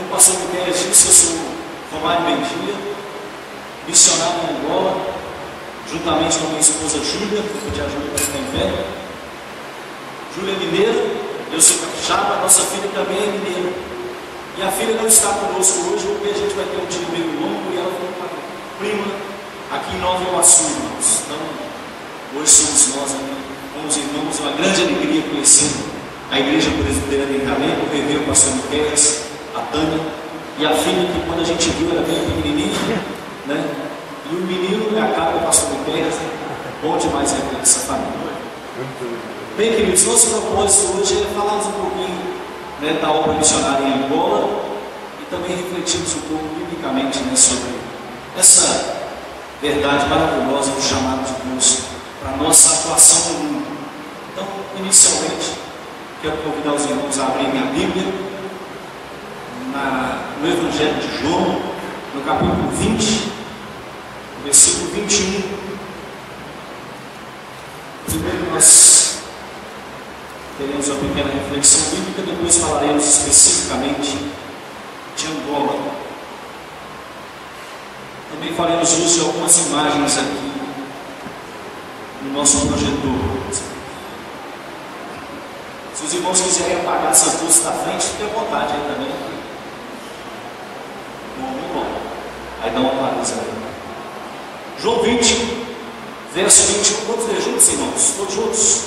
Como o pastor Miquel disse, eu sou Romário Bendia, missionário em Angola, juntamente com a minha esposa Júlia, que eu te ajudo para ficar em pé. Júlia é mineira, eu sou capixaba, nossa filha também é mineira. E a filha não está conosco hoje, porque a gente vai ter um dia meio longo e ela foi uma prima aqui em Nova Iguaçu, irmãos. Então, hoje somos nós aqui com os irmãos, uma grande alegria conhecer a Igreja Presbiteriana em Calém, o rever o pastor Miquel, a Tânia, e a filha que quando a gente viu era bem pequenininha, né? E o menino é a cara do pastor Miquel, bom demais rever essa família. Bem, queridos, nosso propósito hoje é falarmos um pouquinho, né, da obra missionária em Angola e também refletirmos um pouco biblicamente, né, sobre essa verdade maravilhosa do chamado de Deus para a nossa atuação no mundo. Então, inicialmente, quero convidar os irmãos a abrirem a Bíblia no Evangelho de João, no capítulo 20, versículo 21. Primeiro nós teremos uma pequena reflexão bíblica, depois falaremos especificamente de Angola. Também faremos uso de algumas imagens aqui no nosso projetor. Se os irmãos quiserem apagar essas luzes da frente, fique à vontade aí também. Bom. Aí dá uma pausa aí. João 20, verso 21. Vamos ler juntos, irmãos? Todos juntos?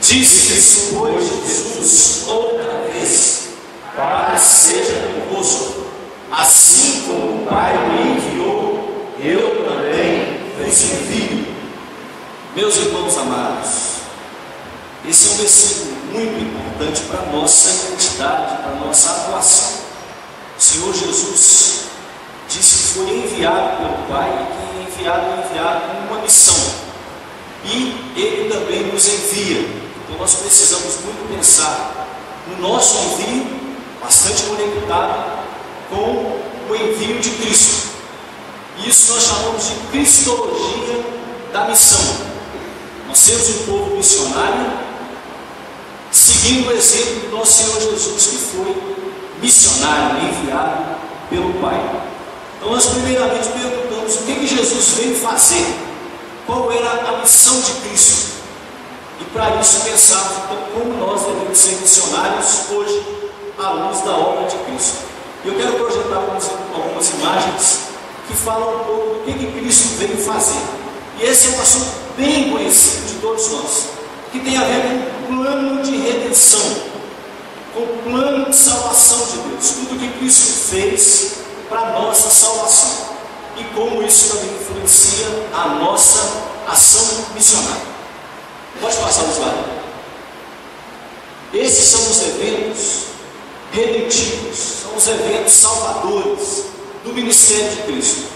Disse-lhes, pois, Jesus outra vez: Pai seja convosco, assim como o Pai me enviou, eu também vos envio. Meus irmãos amados, esse é um versículo muito importante para a nossa identidade, para a nossa atuação. O Senhor Jesus disse que foi enviado pelo Pai e que é enviado com uma missão. E Ele também nos envia. Então nós precisamos muito pensar no nosso envio, bastante conectado com o envio de Cristo. Isso nós chamamos de cristologia da missão. Nós somos um povo missionário, seguindo o exemplo do nosso Senhor Jesus, que foi missionário, enviado pelo Pai. Então nós primeiramente perguntamos o que Jesus veio fazer, qual era a missão de Cristo. E para isso pensarmos então como nós devemos ser missionários hoje à luz da obra de Cristo. Eu quero projetar algumas imagens que falam um pouco do que Cristo veio fazer. E esse é um assunto bem conhecido de todos nós, que tem a ver com o plano de redenção, com o plano de salvação de Deus, tudo que Cristo fez para a nossa salvação e como isso também influencia a nossa ação missionária. Pode passar o slide. Esses são os eventos redentivos, são os eventos salvadores do ministério de Cristo.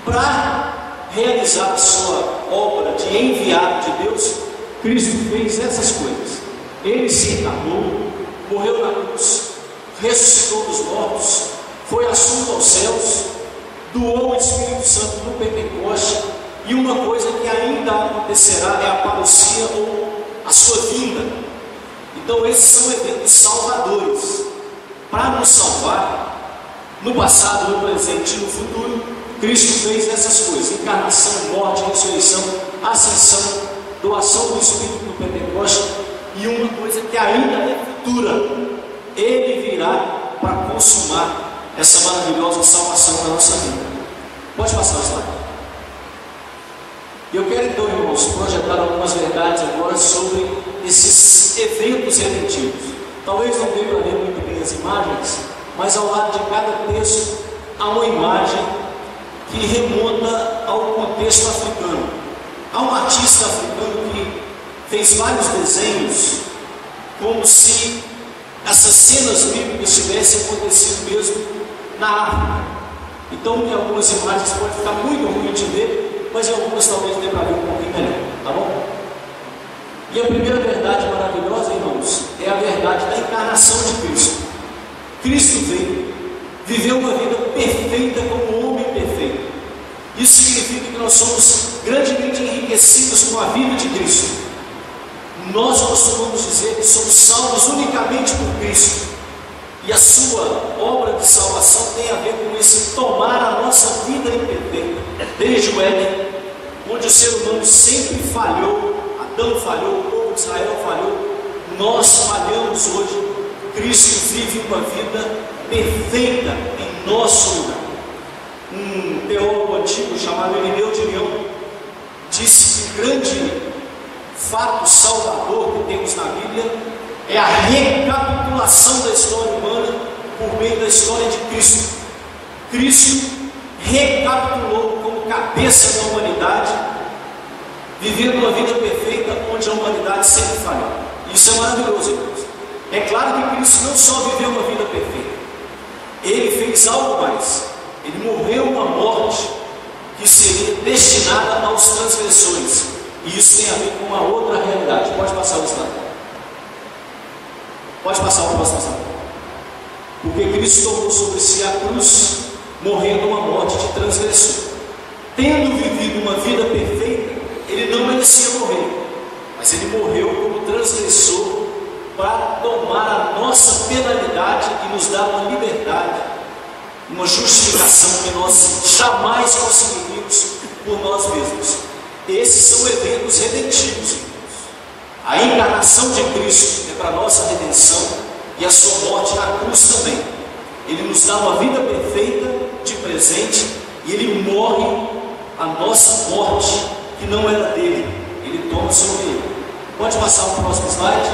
Para realizar a sua obra de enviado de Deus, Cristo fez essas coisas. Ele se encarnou, morreu na cruz, ressuscitou dos mortos, foi assunto aos céus, doou o Espírito Santo no Pentecoste, e uma coisa que ainda acontecerá é a parousia ou a sua vinda. Então esses são eventos salvadores para nos salvar no passado, no presente e no futuro. Cristo fez essas coisas: encarnação, morte, ressurreição, ascensão, doação do Espírito no Pentecoste, e uma coisa que ainda é futura: Ele virá para consumar essa maravilhosa salvação da nossa vida. Pode passar o slide. Eu quero então, irmãos, projetar algumas verdades agora sobre esses eventos redentivos. Talvez não dê para ler muito bem as imagens, mas ao lado de cada texto há uma imagem que remonta ao contexto africano. Há um artista africano que fez vários desenhos como se essas cenas bíblicas tivessem acontecido mesmo na África. Então, em algumas imagens pode ficar muito ruim de ver, mas em algumas talvez dê para ver um pouquinho melhor, tá bom? E a primeira verdade maravilhosa, irmãos, é a verdade da encarnação de Cristo. Cristo veio, viveu uma vida perfeita como um homem perfeito. Isso significa que nós somos grandemente enriquecidos com a vida de Cristo. Nós costumamos dizer que somos salvos unicamente por Cristo. E a sua obra de salvação tem a ver com esse tomar a nossa vida imperfeita, desde o Éden, onde o ser humano sempre falhou. Adão falhou, o povo de Israel falhou, nós falhamos hoje. Cristo vive uma vida perfeita em nosso lugar. Um teólogo antigo chamado Irineu de Lyon disse que o grande fato salvador que temos na Bíblia é a recapitulação da história humana por meio da história de Cristo. Cristo recapitulou como cabeça da humanidade, vivendo uma vida perfeita onde a humanidade sempre falhou. Isso é maravilhoso, irmãos. É claro que Cristo não só viveu uma vida perfeita, Ele fez algo mais. Ele morreu uma morte que seria destinada aos transgressores. E isso tem a ver com uma outra realidade. Pode passar o slide. Pode passar o próximo slide. Porque Cristo tomou sobre si a cruz, morrendo uma morte de transgressor. Tendo vivido uma vida perfeita, Ele não merecia morrer, mas Ele morreu como transgressor para tomar a nossa penalidade e nos dar uma liberdade, uma justificação que nós jamais conseguiríamos por nós mesmos. Esses são eventos redentivos, irmãos. A encarnação de Cristo é para a nossa redenção, e a sua morte na cruz também. Ele nos dá uma vida perfeita de presente, e Ele morre a nossa morte que não era dele. Ele toma sobre ele. Pode passar o próximo slide.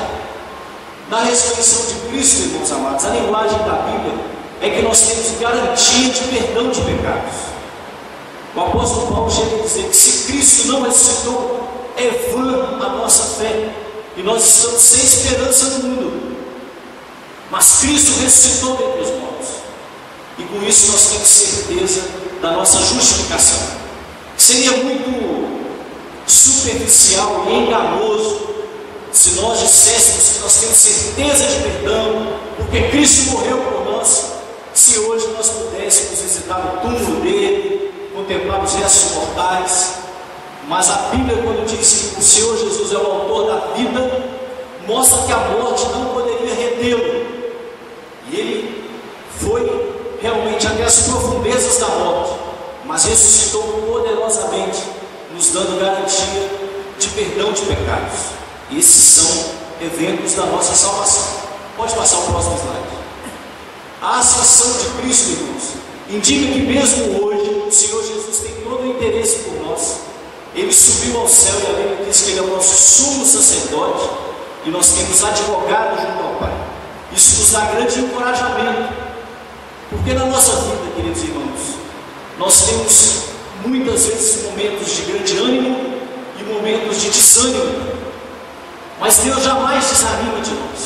Na ressurreição de Cristo, irmãos amados, a linguagem da Bíblia é que nós temos garantia de perdão de pecados. O apóstolo Paulo chega a dizer que se Cristo não ressuscitou, é vã a nossa fé, e nós estamos sem esperança no mundo. Mas Cristo ressuscitou dentre os mortos, e com isso nós temos certeza da nossa justificação. Seria muito superficial e enganoso se nós disséssemos que nós temos certeza de perdão porque Cristo morreu por nós, se hoje nós pudéssemos visitar o túmulo dele, contemplar os restos mortais. Mas a Bíblia, quando diz que o Senhor Jesus é o autor da vida, mostra que a morte não poderia retê-lo, e ele foi realmente até as profundezas da morte, mas ressuscitou poderosamente, nos dando garantia de perdão de pecados. Esses são eventos da nossa salvação. Pode passar o próximo slide. A ascensão de Cristo, irmãos, indica que mesmo hoje o Senhor Jesus tem todo o interesse por nós. Ele subiu ao céu, e a Bíblia diz que Ele é o nosso sumo sacerdote, e nós temos advogado junto ao Pai. Isso nos dá grande encorajamento, porque na nossa vida, queridos irmãos, nós temos muitas vezes momentos de grande ânimo e momentos de desânimo, mas Deus jamais desanima de nós,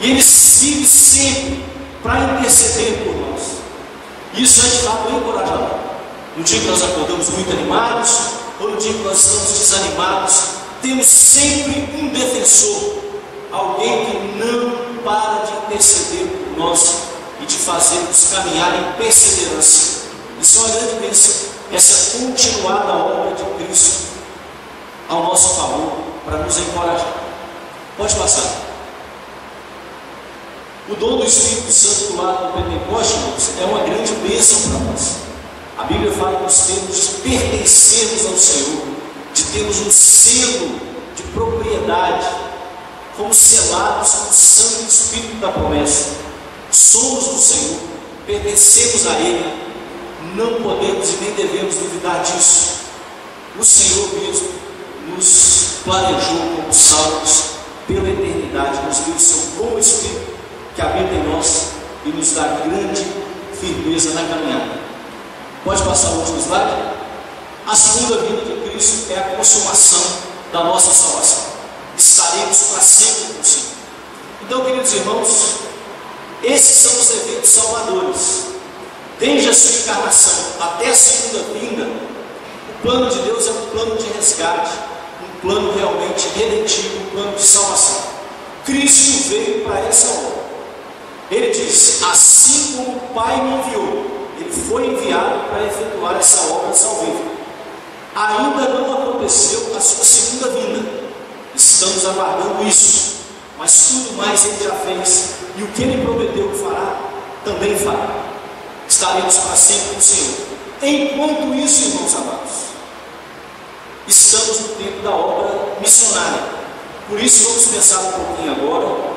e Ele vive sempre para interceder por nós. Isso é de fato um encorajamento. No dia que nós acordamos muito animados, ou no dia que nós estamos desanimados, temos sempre um defensor, alguém que não para de interceder por nós e de fazermos caminhar em perseverança. Isso é uma grande bênção, essa continuada obra de Cristo ao nosso favor, para nos encorajar. Pode passar. O dom do Espírito Santo do lado do Pentecostes, irmãos, é uma grande bênção para nós. A Bíblia fala nos termos de pertencermos ao Senhor, de termos um selo de propriedade, fomos selados com o sangue do Espírito da promessa. Somos do Senhor, pertencemos a Ele, não podemos e nem devemos duvidar disso. O Senhor mesmo nos planejou como salvos pela eternidade, nos deu o seu bom Espírito que habita em nós e nos dá grande firmeza na caminhada. Pode passar o último slide? A segunda vinda de Cristo é a consumação da nossa salvação. Estaremos para sempre com o Senhor. Então, queridos irmãos, esses são os eventos salvadores. Desde a sua encarnação até a segunda vinda, o plano de Deus é um plano de resgate, um plano realmente redentivo, um plano de salvação. Cristo veio para essa obra. Ele disse: assim como o Pai me enviou, Ele foi enviado para efetuar essa obra salvífica. Ainda não aconteceu a sua segunda vinda, estamos aguardando isso, mas tudo mais Ele já fez, e o que Ele prometeu que fará, também fará. Estaremos para sempre com o Senhor. Enquanto isso, irmãos amados, estamos no tempo da obra missionária. Por isso vamos pensar um pouquinho agora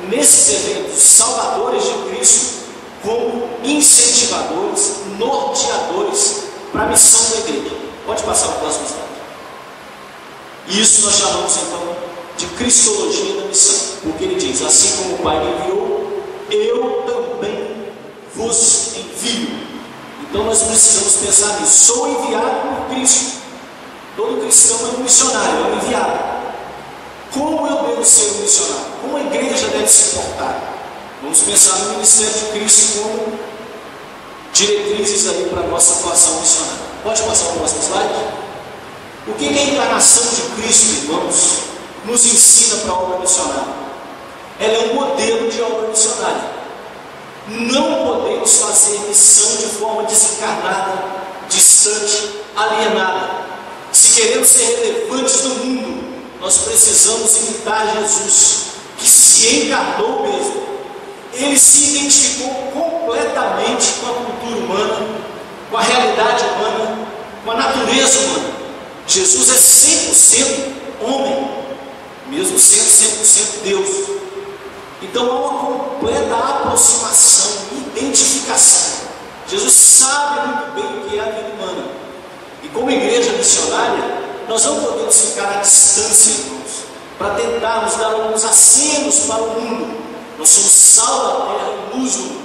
nesses eventos salvadores de Cristo como incentivadores, norteadores para a missão da igreja. Pode passar o próximo slide. Isso nós chamamos então de cristologia da missão, porque ele diz: assim como o Pai me enviou, eu também vos envio. Então nós precisamos pensar nisso. Sou enviado por Cristo. Todo cristão é um missionário, é um enviado. Como eu devo ser um missionário? Como a igreja deve se portar? Vamos pensar no ministério de Cristo como diretrizes aí para a nossa atuação missionária. Pode passar o próximo slide? O que a encarnação de Cristo, irmãos, nos ensina para a obra missionária? Ela é um modelo de obra missionária. Não podemos fazer missão de forma desencarnada, distante, alienada. Se queremos ser relevantes no mundo, nós precisamos imitar Jesus, que se encarnou mesmo. Ele se identificou completamente com a cultura humana, com a realidade humana, com a natureza humana. Jesus é 100% homem, mesmo sendo 100% Deus. Então há uma completa aproximação, identificação. Jesus sabe muito bem o que é a vida humana. E como igreja missionária, nós não podemos ficar à distância, irmãos, para tentarmos dar alguns acenos para o mundo. Nós somos sal da terra e luz do mundo.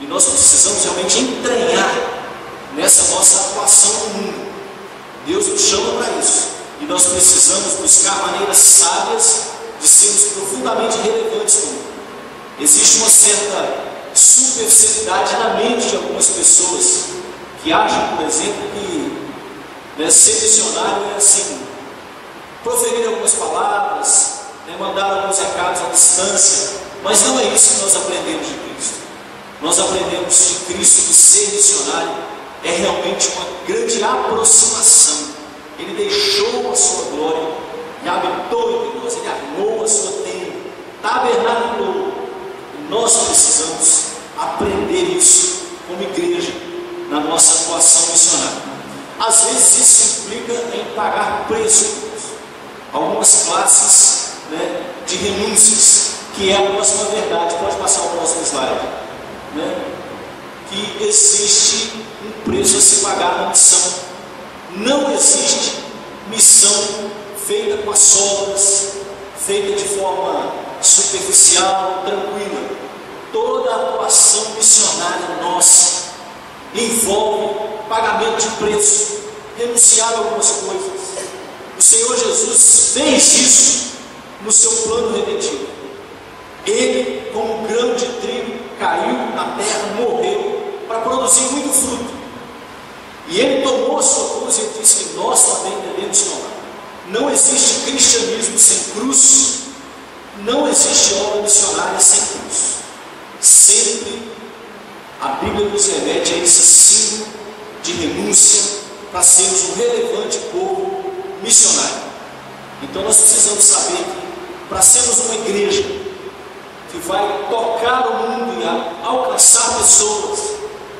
E nós precisamos realmente entranhar nessa nossa atuação no mundo. Deus nos chama para isso. E nós precisamos buscar maneiras sábias de sermos profundamente relevantes no mundo. Existe uma certa superficialidade na mente de algumas pessoas que acham, por exemplo, que ser missionário é assim, proferir algumas palavras, mandar alguns recados à distância, mas não é isso que nós aprendemos de Cristo. Nós aprendemos de Cristo que ser missionário é realmente uma grande aproximação. Ele deixou a sua glória e habitou entre nós, ele armou a sua tenda, tabernaculou. Nós precisamos aprender isso como igreja na nossa atuação missionária. Às vezes isso implica em pagar preço, algumas classes de renúncias, que é a próxima verdade. Pode passar o próximo slide. Que existe um preço a se pagar na missão. Não existe missão feita com as sobras, feita de forma superficial, tranquila. Toda a atuação missionária nossa envolve pagamento de preço, renunciar a algumas coisas. O Senhor Jesus fez isso no seu plano redentivo. Ele, como um grão de trigo, caiu na terra, morreu para produzir muito fruto. E ele tomou a sua cruz e disse que nós também devemos tomar. Não existe cristianismo sem cruz, não existe obra missionária sem cruz. Sempre a Bíblia nos remete a esse símbolo de renúncia para sermos um relevante povo missionário. Então nós precisamos saber que para sermos uma igreja que vai tocar o mundo e alcançar pessoas,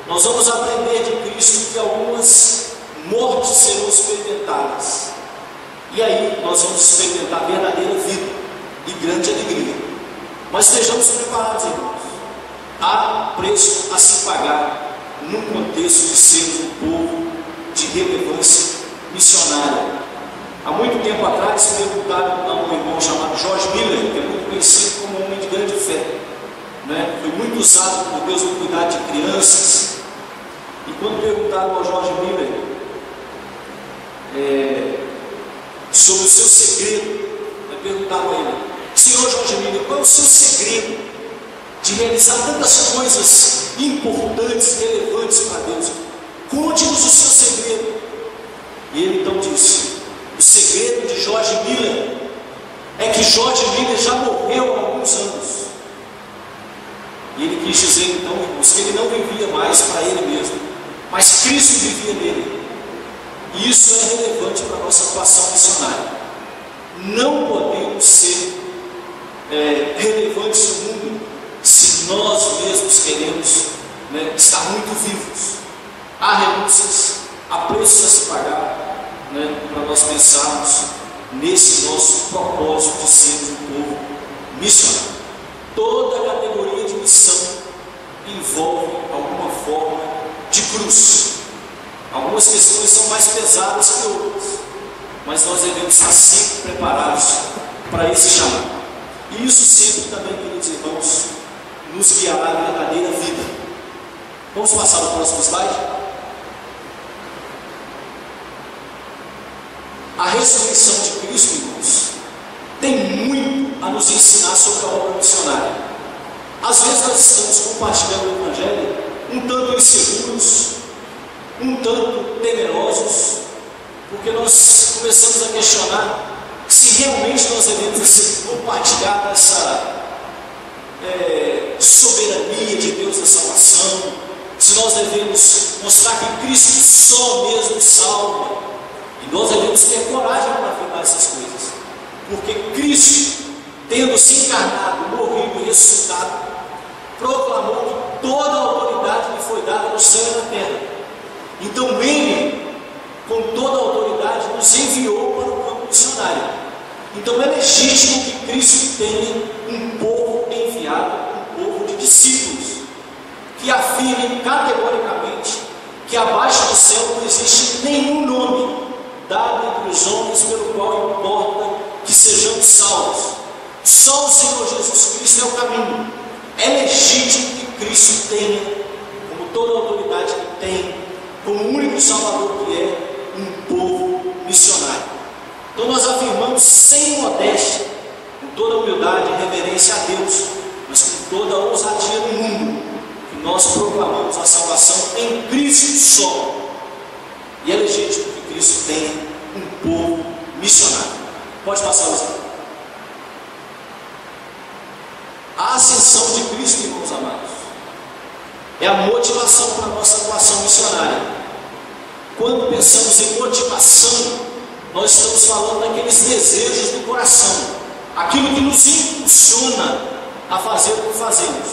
nós vamos aprender de Cristo que algumas mortes serão experimentadas. E aí nós vamos experimentar verdadeira vida e grande alegria. Mas estejamos preparados, irmãos. Há preço a se pagar num contexto de sermos um povo de relevância missionária. Há muito tempo atrás perguntaram a um irmão chamado George Miller, que é muito conhecido como um homem de grande fé, foi muito usado por Deus no cuidado de crianças. E quando perguntaram ao George Miller sobre o seu segredo, perguntaram a ele: Senhor George Miller, qual é o seu segredo de realizar tantas coisas importantes, relevantes para Deus? Conte-nos o seu segredo. E ele então disse: o segredo de George Miller é que George Miller já morreu há alguns anos. E ele quis dizer então, irmãos, que ele não vivia mais para ele mesmo, mas Cristo vivia nele. E isso é relevante para a nossa atuação missionária. Não podemos ser relevantes no mundo se nós mesmos queremos estar muito vivos. Há renúncias, há preços a se pagar, para nós pensarmos nesse nosso propósito de sermos um povo missionário. Toda categoria de missão envolve alguma forma de cruz. Algumas questões são mais pesadas que outras, mas nós devemos estar sempre preparados para esse chamado. E isso sempre também, queridos irmãos, nos guiará à verdadeira vida. Vamos passar no próximo slide? A ressurreição de Cristo, irmãos, tem muito a nos ensinar sobre a obra missionária. Às vezes nós estamos compartilhando o Evangelho um tanto inseguros, um tanto temerosos, porque nós começamos a questionar se realmente nós devemos compartilhar essa soberania de Deus na salvação, se nós devemos mostrar que Cristo só mesmo salva, e nós devemos ter coragem para afirmar essas coisas, porque Cristo, tendo se encarnado, morrido e ressuscitado, proclamou que toda a autoridade lhe foi dada no céu e na terra. Então Ele, com toda a autoridade, nos enviou para o campo missionário. Então é legítimo que Cristo tenha um povo enviado, um povo de discípulos, que afirmem categoricamente que abaixo do céu não existe nenhum nome dado entre os homens pelo qual importa que sejamos salvos. Só o Senhor Jesus Cristo é o caminho. É legítimo que Cristo tenha, como toda a autoridade que tem, como o único Salvador que é, um povo missionário. Então nós afirmamos sem modéstia, com toda a humildade e reverência a Deus, mas com toda a ousadia do mundo, que nós proclamamos a salvação em Cristo só. E é legítimo que Cristo tenha um povo missionário. Pode passar o slide. A ascensão de Cristo, irmãos amados, é a motivação para a nossa atuação missionária. Quando pensamos em motivação, nós estamos falando daqueles desejos do coração, aquilo que nos impulsiona a fazer o que fazemos.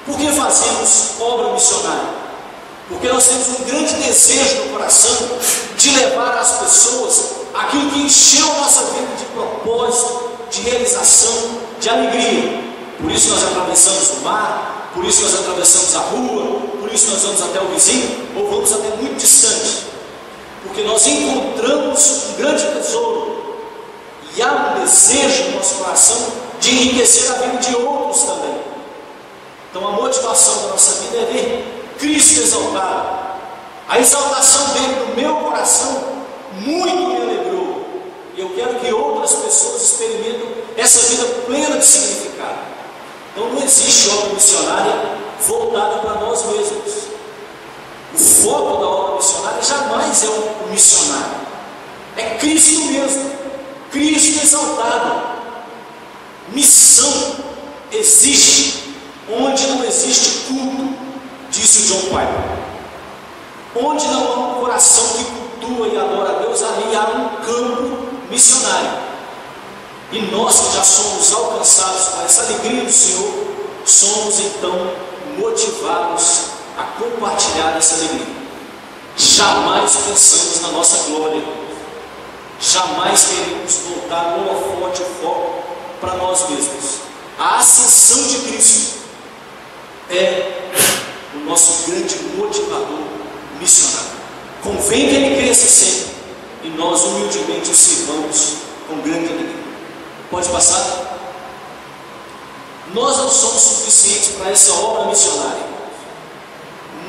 Por que fazemos obra missionária? Porque nós temos um grande desejo no coração de levar às pessoas aquilo que encheu a nossa vida de propósito, de realização, de alegria. Por isso nós atravessamos o mar, por isso nós atravessamos a rua, por isso nós vamos até o vizinho, ou vamos até muito distante, porque nós encontramos um grande tesouro, e há um desejo no nosso coração de enriquecer a vida de outros também. Então a motivação da nossa vida é ver Cristo exaltado. A exaltação dele no meu coração muito me alegrou, e eu quero que outras pessoas experimentem essa vida plena de significado. Então não existe obra missionária voltada para nós mesmos. O foco da obra missionária jamais é o missionário, é Cristo mesmo, Cristo exaltado. Missão existe onde não existe culto, disse o John Piper. Onde não há um coração que cultua e adora a Deus, ali há um campo missionário. E nós que já somos alcançados por essa alegria do Senhor, somos então motivados a compartilhar essa alegria. Jamais pensamos na nossa glória, jamais queremos voltar o holofote, o foco para nós mesmos. A ascensão de Cristo é o nosso grande motivador missionário. Convém que Ele cresça sempre, e nós humildemente o sirvamos com grande alegria. Pode passar? Nós não somos suficientes para essa obra missionária.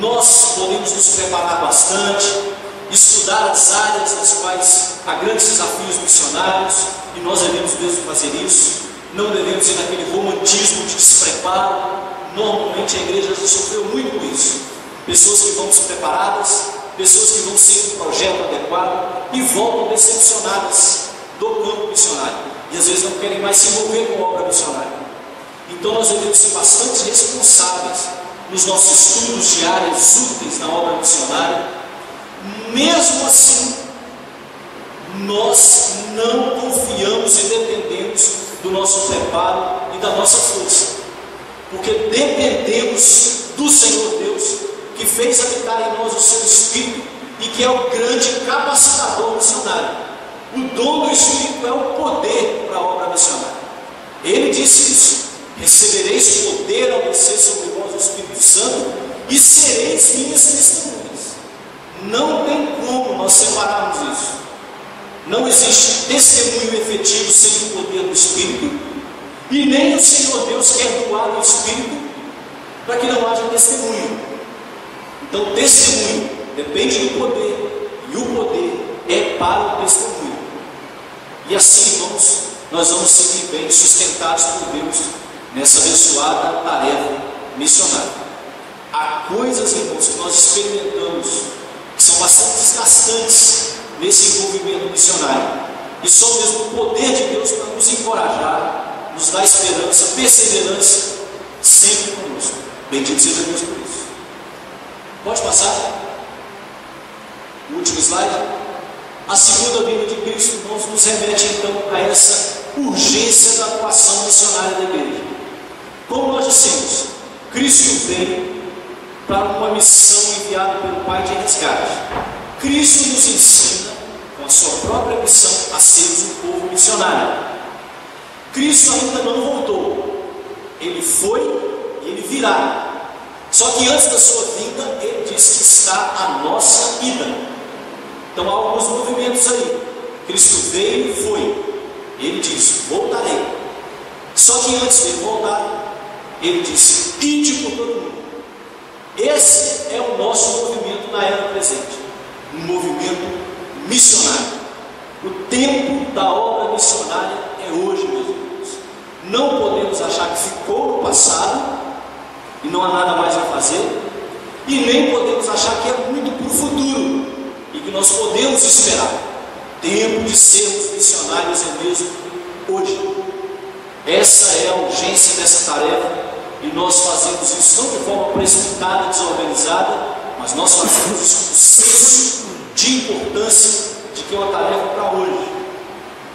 Nós podemos nos preparar bastante, estudar as áreas nas quais há grandes desafios missionários, e nós devemos mesmo fazer isso. Não devemos ir naquele romantismo de despreparo. Normalmente a igreja já sofreu muito com isso. Pessoas que vão despreparadas, pessoas que vão sem um projeto adequado e voltam decepcionadas do campo missionário, e às vezes não querem mais se envolver com a obra missionária. Então nós devemos ser bastante responsáveis nos nossos estudos diários úteis na obra missionária. Mesmo assim, nós não confiamos e dependemos do nosso preparo e da nossa força. porque dependemos do Senhor Deus, que fez habitar em nós o seu Espírito e que é o grande capacitador missionário. O dom do Espírito é o poder para a obra missionária. Ele disse isso: recebereis poder ao descer sobre vós o Espírito Santo e sereis minhas testemunhas. Não tem como nós separarmos isso. Não existe testemunho efetivo sem o poder do Espírito, e nem o Senhor Deus quer doar o Espírito para que não haja testemunho. Então, testemunho depende do poder, e o poder é para o testemunho. E assim, irmãos, nós vamos seguir bem sustentados por Deus nessa abençoada tarefa missionária. Há coisas, irmãos, que nós experimentamos que são bastante desgastantes nesse envolvimento missionário, e só mesmo o poder de Deus para nos encorajar, nos dar esperança, perseverança sempre conosco. Bendito seja Deus por isso. Pode passar o último slide. A segunda vinda de Cristo, irmãos, nos remete então a essa urgência da atuação missionária da igreja. Como nós dissemos, Cristo veio para uma missão enviada pelo Pai de resgate. Cristo nos ensina, com a sua própria missão, a sermos um povo missionário. Cristo ainda não voltou. Ele foi e ele virá. Só que antes da sua vinda, ele disse que está a nossa ida. Então há alguns movimentos aí. Cristo veio e foi. Ele disse: voltarei. Só que antes dele voltar, ele disse: ide por todo mundo. Esse é o nosso movimento na era presente, um movimento missionário. O tempo da obra missionária é hoje, meus irmãos. Não podemos achar que ficou no passado e não há nada mais a fazer, e nem podemos achar que é muito para o futuro e que nós podemos esperar. Tempo de sermos missionários é mesmo hoje. Essa é a urgência dessa tarefa. E nós fazemos isso não de forma precipitada, desorganizada, mas nós fazemos isso com senso de importância de que é uma tarefa para hoje.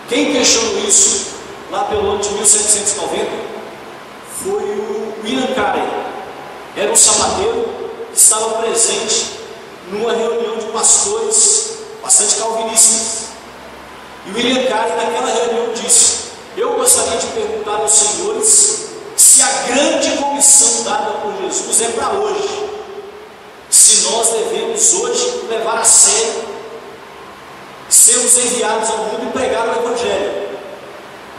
Quem questionou isso lá pelo ano de 1790 foi o William Carey. Era um sapateiro que estava presente numa reunião de pastores bastante calvinistas. E o William Carey, naquela reunião, disse: eu gostaria de perguntar aos senhores se a grande comissão dada por Jesus é para hoje, se nós devemos hoje levar a sério, sermos enviados ao mundo e pregar o Evangelho.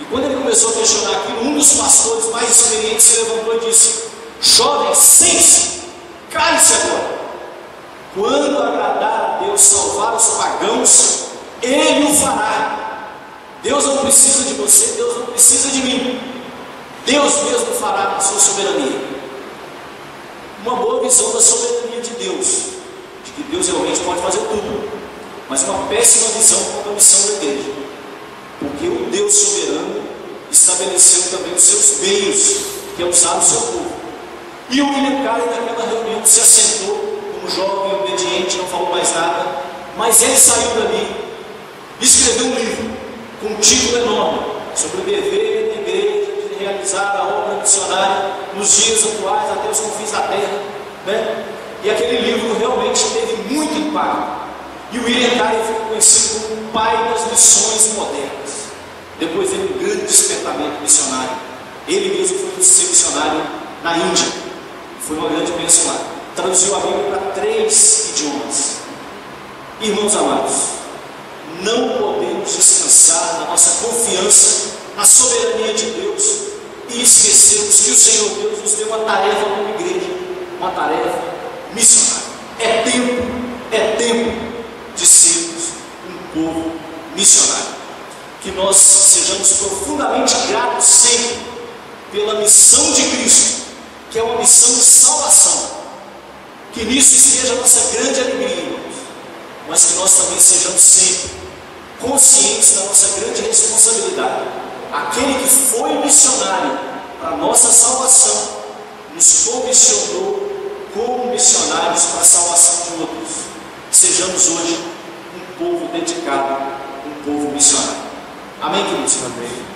E quando ele começou a questionar aquilo, um dos pastores mais experientes se levantou e disse: jovem, sente-se, cale-se agora. Quando agradar a Deus salvar os pagãos, Ele o fará. Deus não precisa de você, Deus não precisa de mim. Deus mesmo fará a sua soberania. Uma boa visão da soberania de Deus, de que Deus realmente pode fazer tudo, mas uma péssima visão quanto à missão da igreja, porque o Deus soberano estabeleceu também os seus meios, que é usar o seu povo. E o William Carey, naquela reunião, se assentou como jovem, obediente, não falou mais nada, mas ele saiu dali e escreveu um livro com um título enorme sobre o dever da igreja de realizar a obra missionária nos dias atuais até os confins da terra, né? E aquele livro realmente teve muito impacto, e o William Carey ficou conhecido como o pai das missões modernas. Depois dele, um grande despertamento missionário. Ele mesmo foi ser missionário na Índia, foi uma grande bênção lá, traduziu a Bíblia para 3 idiomas. Irmãos amados, não podemos descansar na nossa confiança na soberania de Deus e esquecermos que o Senhor Deus nos deu uma tarefa como igreja, uma tarefa missionária. É tempo de sermos um povo missionário. Que nós sejamos profundamente gratos sempre pela missão de Cristo, que é uma missão de salvação. Que nisso esteja a nossa grande alegria, irmãos, mas que nós também sejamos sempre conscientes da nossa grande responsabilidade. Aquele que foi missionário para a nossa salvação nos comissionou como missionários para a salvação de outros. Sejamos hoje um povo dedicado, um povo missionário. Amém, queridos? Amém.